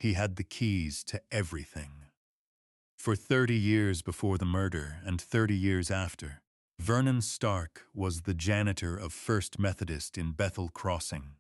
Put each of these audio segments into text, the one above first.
He had the keys to everything. For 30 years before the murder and 30 years after, Vernon Stark was the janitor of First Methodist in Bethel Crossing.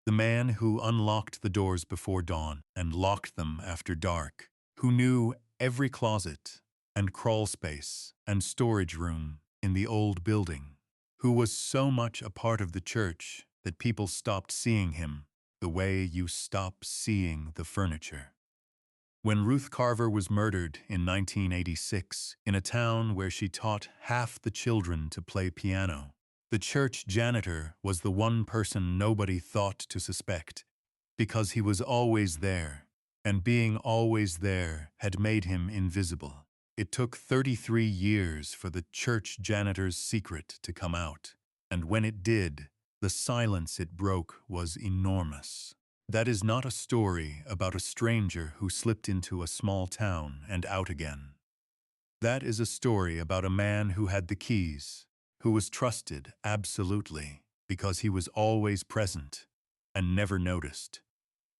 The man who unlocked the doors before dawn and locked them after dark, who knew every closet and crawl space and storage room in the old building, who was so much a part of the church that people stopped seeing him the way you stop seeing the furniture. When Ruth Carver was murdered in 1986 in a town where she taught half the children to play piano, the church janitor was the one person nobody thought to suspect because he was always there, and being always there had made him invisible. It took 33 years for the church janitor's secret to come out, and when it did, the silence it broke was enormous. That is not a story about a stranger who slipped into a small town and out again. That is a story about a man who had the keys, who was trusted absolutely because he was always present and never noticed,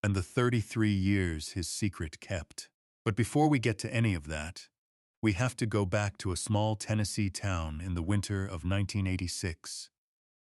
and the 33 years his secret kept. But before we get to any of that, we have to go back to a small Tennessee town in the winter of 1986,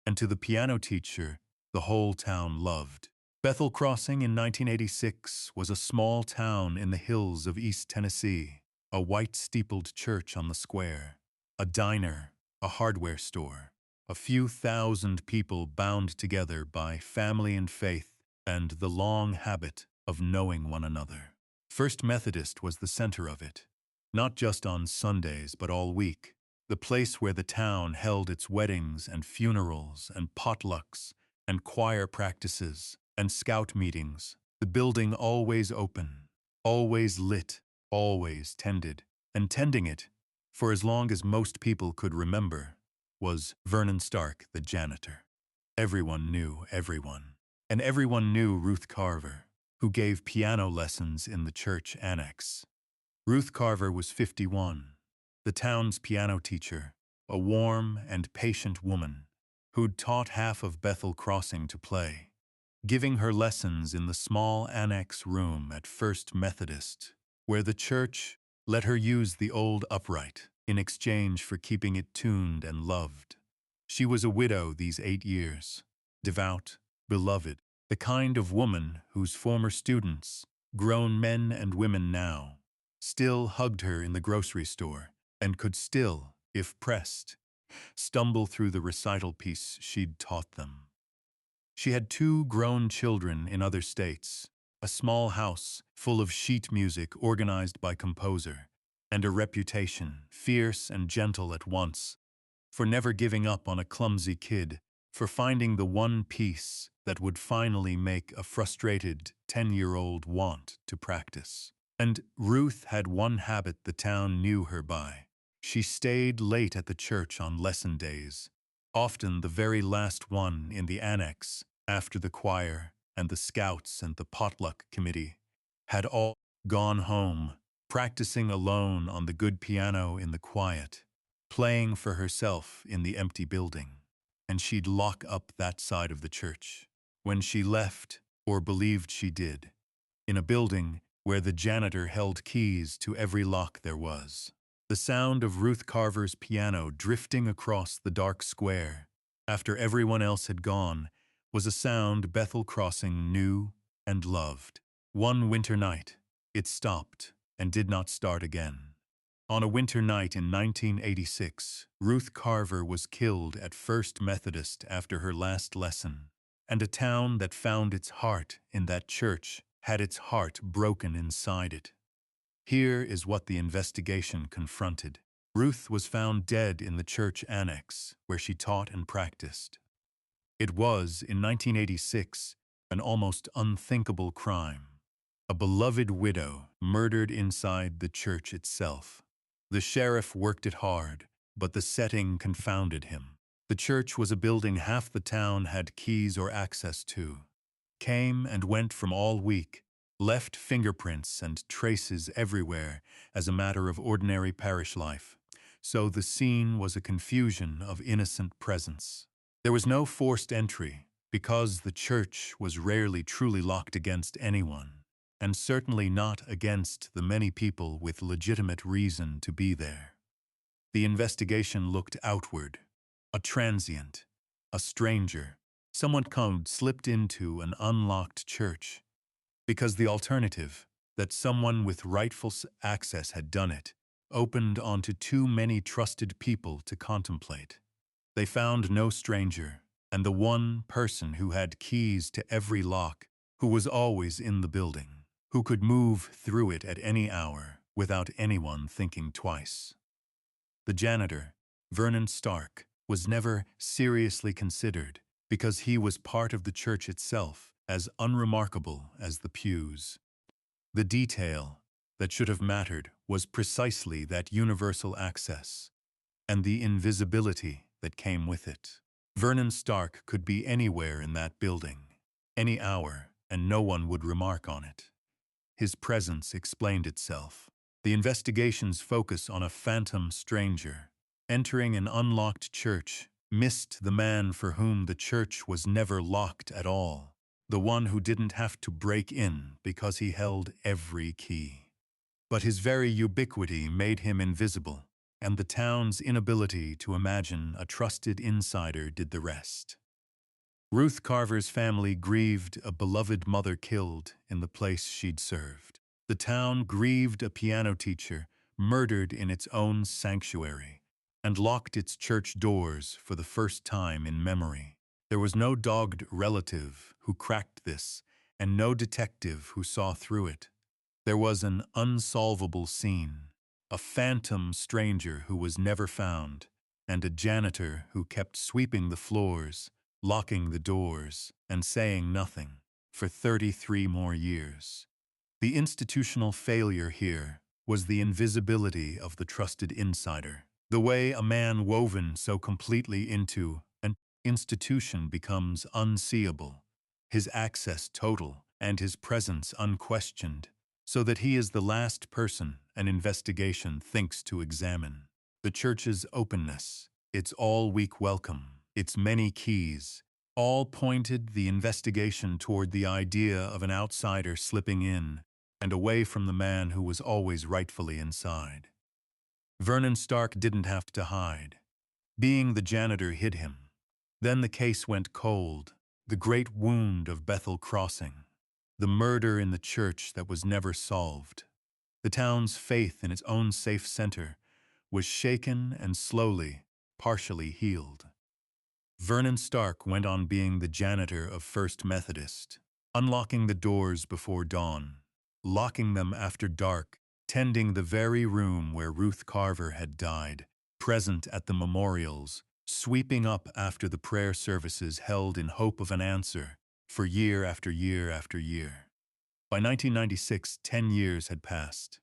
and to the piano teacher the whole town loved. Bethel Crossing in 1986 was a small town in the hills of East Tennessee, a white-steepled church on the square, a diner, a hardware store, a few thousand people bound together by family and faith and the long habit of knowing one another. First Methodist was the center of it, not just on Sundays but all week, the place where the town held its weddings and funerals and potlucks and choir practices and scout meetings, the building always open, always lit, always tended, and tending it, for as long as most people could remember, was Vernon Stark, the janitor. Everyone knew everyone, and everyone knew Ruth Carver, who gave piano lessons in the church annex. Ruth Carver was 51, the town's piano teacher, a warm and patient woman who'd taught half of Bethel Crossing to play, giving her lessons in the small annex room at First Methodist, where the church let her use the old upright in exchange for keeping it tuned and loved. She was a widow these 8 years, devout, beloved, the kind of woman whose former students, grown men and women now, still hugged her in the grocery store and could still, if pressed, stumble through the recital piece she'd taught them. She had 2 grown children in other states, a small house full of sheet music organized by composer, and a reputation, fierce and gentle at once, for never giving up on a clumsy kid, for finding the one piece that would finally make a frustrated 10-year-old want to practice. And Ruth had one habit the town knew her by. She stayed late at the church on lesson days, often the very last one in the annex, after the choir and the scouts and the potluck committee had all gone home, practicing alone on the good piano in the quiet, playing for herself in the empty building. And she'd lock up that side of the church when she left, or believed she did, in a building where the janitor held keys to every lock there was. The sound of Ruth Carver's piano drifting across the dark square after everyone else had gone was a sound Bethel Crossing knew and loved. One winter night, it stopped and did not start again. On a winter night in 1986, Ruth Carver was killed at First Methodist after her last lesson, and a town that found its heart in that church had its heart broken inside it. Here is what the investigation confronted. Ruth was found dead in the church annex where she taught and practiced. It was, in 1986, an almost unthinkable crime. A beloved widow murdered inside the church itself. The sheriff worked it hard, but the setting confounded him. The church was a building half the town had keys or access to. Came and went from all week, left fingerprints and traces everywhere as a matter of ordinary parish life, so the scene was a confusion of innocent presence. There was no forced entry, because the church was rarely truly locked against anyone. and certainly not against the many people with legitimate reason to be there. The investigation looked outward. A transient, a stranger, someone slipped into an unlocked church. Because the alternative, that someone with rightful access had done it, opened onto too many trusted people to contemplate. They found no stranger, and the one person who had keys to every lock, who was always in the building, who could move through it at any hour without anyone thinking twice. The janitor, Vernon Stark, was never seriously considered because he was part of the church itself, as unremarkable as the pews. The detail that should have mattered was precisely that universal access and the invisibility that came with it. Vernon Stark could be anywhere in that building, any hour, and no one would remark on it. His presence explained itself. The investigation's focus on a phantom stranger entering an unlocked church missed the man for whom the church was never locked at all, the one who didn't have to break in because he held every key. But his very ubiquity made him invisible, and the town's inability to imagine a trusted insider did the rest. Ruth Carver's family grieved a beloved mother killed in the place she'd served. The town grieved a piano teacher murdered in its own sanctuary, and locked its church doors for the first time in memory. There was no dogged relative who cracked this, and no detective who saw through it. There was an unsolvable scene, a phantom stranger who was never found, and a janitor who kept sweeping the floors, locking the doors, and saying nothing for 33 more years. The institutional failure here was the invisibility of the trusted insider. The way a man woven so completely into an institution becomes unseeable, his access total and his presence unquestioned, so that he is the last person an investigation thinks to examine. The church's openness, its all-week welcome, its many keys, all pointed the investigation toward the idea of an outsider slipping in and away from the man who was always rightfully inside. Vernon Stark didn't have to hide. Being the janitor hid him. Then the case went cold, the great wound of Bethel Crossing, the murder in the church that was never solved. The town's faith in its own safe center was shaken and slowly, partially healed. Vernon Stark went on being the janitor of First Methodist, unlocking the doors before dawn, locking them after dark, tending the very room where Ruth Carver had died, present at the memorials, sweeping up after the prayer services held in hope of an answer for year after year after year. By 1996, 10 years had passed.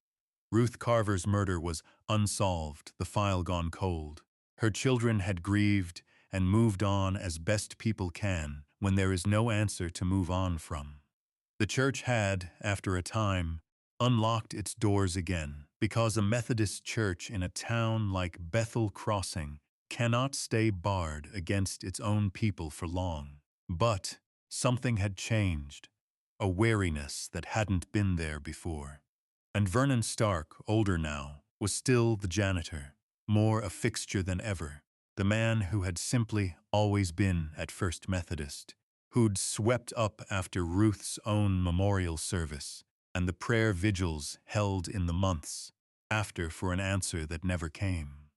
Ruth Carver's murder was unsolved, the file gone cold. Her children had grieved and moved on as best people can when there is no answer to move on from. The church had, after a time, unlocked its doors again, because a Methodist church in a town like Bethel Crossing cannot stay barred against its own people for long. But something had changed, a wariness that hadn't been there before. And Vernon Stark, older now, was still the janitor, more a fixture than ever, the man who had simply always been at First Methodist, who'd swept up after Ruth's own memorial service and the prayer vigils held in the months after for an answer that never came.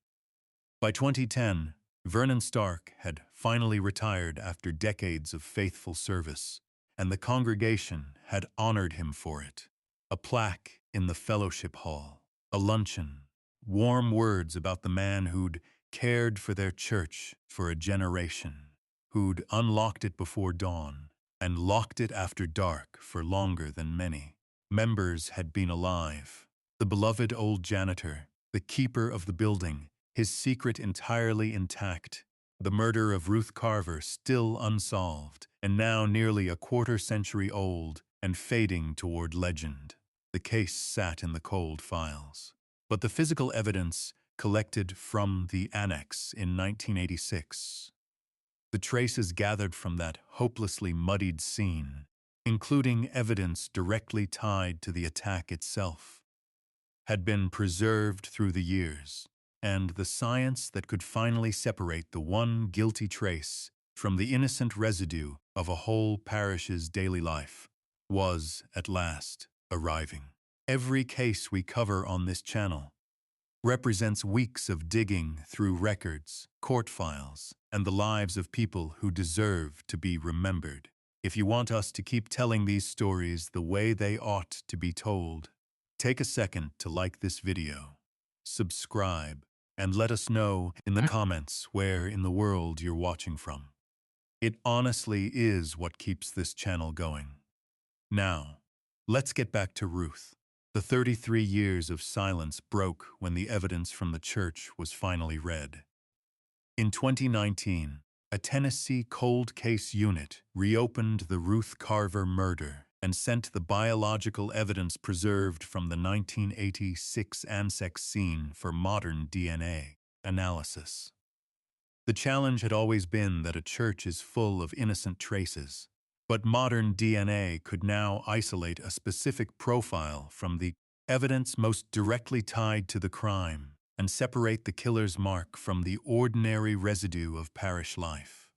By 2010, Vernon Stark had finally retired after decades of faithful service, and the congregation had honored him for it. A plaque in the fellowship hall, a luncheon, warm words about the man who'd cared for their church for a generation, who'd unlocked it before dawn and locked it after dark for longer than many members had been alive. The beloved old janitor, the keeper of the building, his secret entirely intact, the murder of Ruth Carver still unsolved, and now nearly a quarter-century old and fading toward legend. The case sat in the cold files. But the physical evidence collected from the annex in 1986, the traces gathered from that hopelessly muddied scene, including evidence directly tied to the attack itself, had been preserved through the years, and the science that could finally separate the one guilty trace from the innocent residue of a whole parish's daily life was, at last, arriving. Every case we cover on this channel represents weeks of digging through records, court files, and the lives of people who deserve to be remembered. If you want us to keep telling these stories the way they ought to be told, take a second to like this video, subscribe, and let us know in the comments where in the world you're watching from. It honestly is what keeps this channel going. Now, let's get back to Ruth. The 33 years of silence broke when the evidence from the church was finally read. In 2019, a Tennessee cold case unit reopened the Ruth Carver murder and sent the biological evidence preserved from the 1986 Anzac scene for modern DNA analysis. The challenge had always been that a church is full of innocent traces, but modern DNA could now isolate a specific profile from the evidence most directly tied to the crime and separate the killer's mark from the ordinary residue of parish life.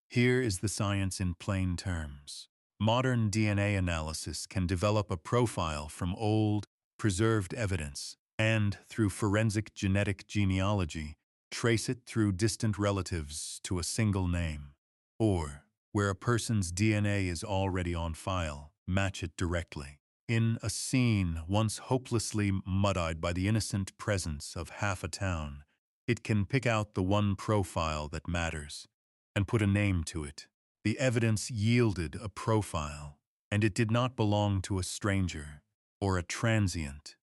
Here is the science in plain terms. Modern DNA analysis can develop a profile from old, preserved evidence and, through forensic genetic genealogy, trace it through distant relatives to a single name. Or, where a person's DNA is already on file, match it directly. In a scene once hopelessly muddied by the innocent presence of half a town, it can pick out the one profile that matters and put a name to it. The evidence yielded a profile, and it did not belong to a stranger or a transient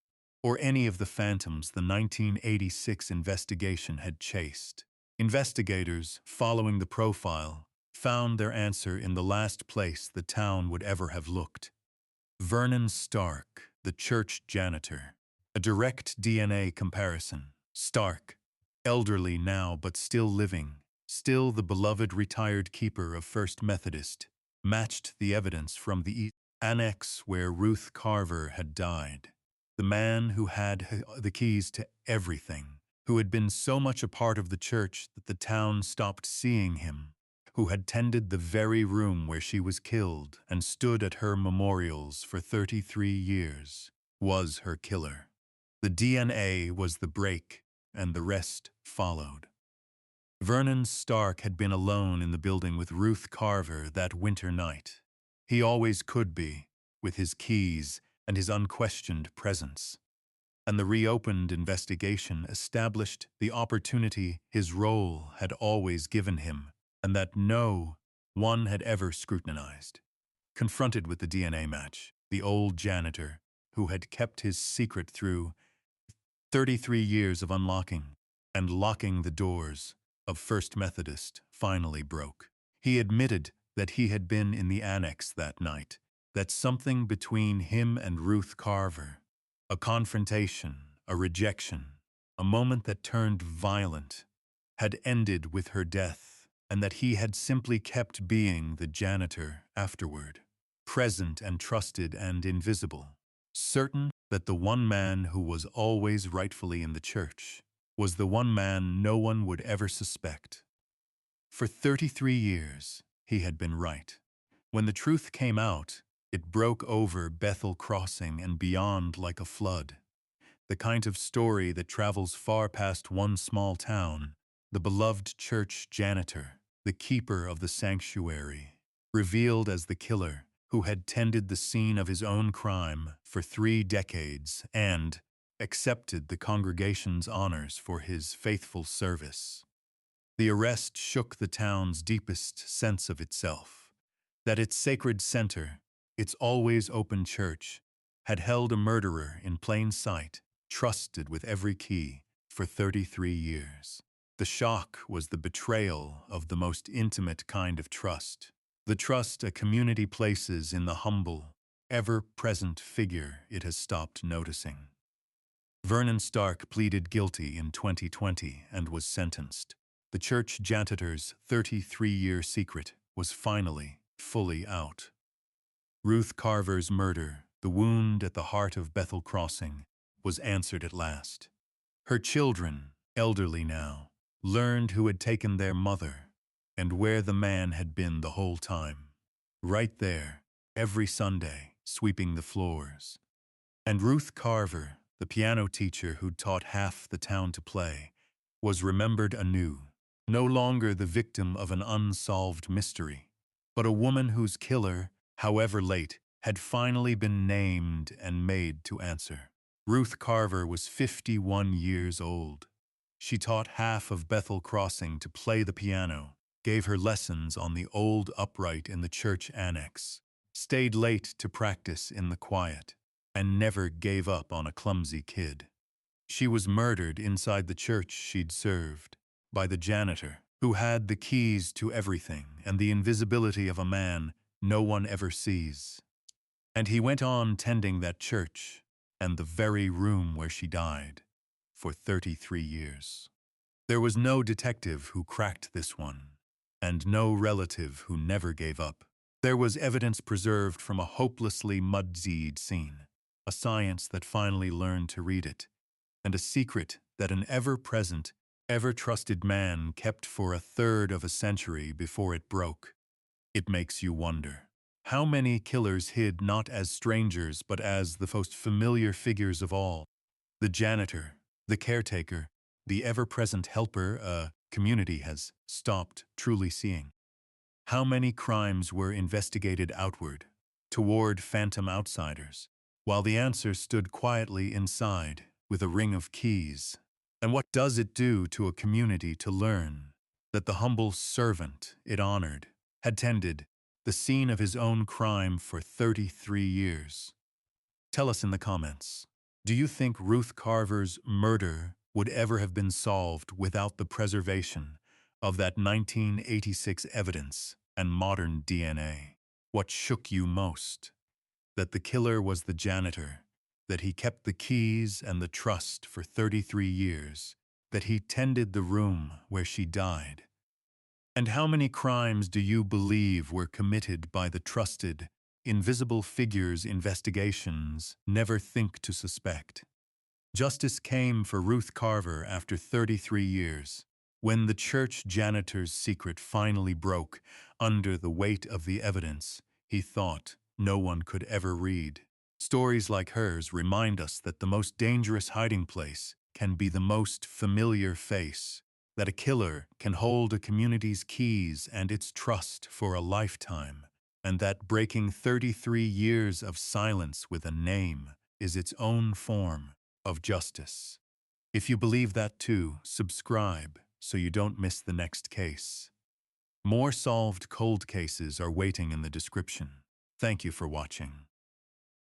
or any of the phantoms the 1986 investigation had chased. Investigators, following the profile, found their answer in the last place the town would ever have looked. Vernon Stark, the church janitor. A direct DNA comparison. Stark, elderly now but still living, still the beloved retired keeper of First Methodist, matched the evidence from the annex where Ruth Carver had died. The man who had the keys to everything, who had been so much a part of the church that the town stopped seeing him, who had tended the very room where she was killed and stood at her memorials for 33 years, was her killer. The DNA was the break, and the rest followed. Vernon Stark had been alone in the building with Ruth Carver that winter night. He always could be, with his keys and his unquestioned presence. And the reopened investigation established the opportunity his role had always given him, and that no one had ever scrutinized. Confronted with the DNA match, the old janitor, who had kept his secret through 33 years of unlocking and locking the doors of First Methodist, finally broke. He admitted that he had been in the annex that night, that something between him and Ruth Carver, a confrontation, a rejection, a moment that turned violent, had ended with her death, and that he had simply kept being the janitor afterward, present and trusted and invisible, certain that the one man who was always rightfully in the church was the one man no one would ever suspect. For 33 years, he had been right. When the truth came out, it broke over Bethel Crossing and beyond like a flood. The kind of story that travels far past one small town, the beloved church janitor, the keeper of the sanctuary, revealed as the killer who had tended the scene of his own crime for 3 decades and accepted the congregation's honors for his faithful service. The arrest shook the town's deepest sense of itself, that its sacred center, its always open church, had held a murderer in plain sight, trusted with every key, for 33 years. The shock was the betrayal of the most intimate kind of trust, the trust a community places in the humble, ever-present figure it has stopped noticing. Vernon Stark pleaded guilty in 2020 and was sentenced. The church janitor's 33-year secret was finally fully out. Ruth Carver's murder, the wound at the heart of Bethel Crossing, was answered at last. Her children, elderly now, learned who had taken their mother and where the man had been the whole time. Right there, every Sunday, sweeping the floors. And Ruth Carver, the piano teacher who'd taught half the town to play, was remembered anew, no longer the victim of an unsolved mystery, but a woman whose killer, however late, had finally been named and made to answer. Ruth Carver was 51 years old. She taught half of Bethel Crossing to play the piano, gave her lessons on the old upright in the church annex, stayed late to practice in the quiet, and never gave up on a clumsy kid. She was murdered inside the church she'd served by the janitor, who had the keys to everything and the invisibility of a man no one ever sees. And he went on tending that church and the very room where she died for 33 years. There was no detective who cracked this one, and no relative who never gave up. There was evidence preserved from a hopelessly muddied scene, a science that finally learned to read it, and a secret that an ever-present, ever-trusted man kept for a third of a century before it broke. It makes you wonder. How many killers hid not as strangers but as the most familiar figures of all? The janitor, the caretaker, the ever-present helper a community has stopped truly seeing. How many crimes were investigated outward, toward phantom outsiders, while the answer stood quietly inside with a ring of keys? And what does it do to a community to learn that the humble servant it honored had tended the scene of his own crime for 33 years? Tell us in the comments. Do you think Ruth Carver's murder would ever have been solved without the preservation of that 1986 evidence and modern DNA? What shook you most? That the killer was the janitor, that he kept the keys and the trust for 33 years, that he tended the room where she died. And how many crimes do you believe were committed by the trusted, invisible figures investigations never think to suspect? Justice came for Ruth Carver after 33 years, when the church janitor's secret finally broke under the weight of the evidence he thought no one could ever read. Stories like hers remind us that the most dangerous hiding place can be the most familiar face, that a killer can hold a community's keys and its trust for a lifetime, and that breaking 33 years of silence with a name is its own form of justice. If you believe that too, subscribe so you don't miss the next case. More solved cold cases are waiting in the description. Thank you for watching.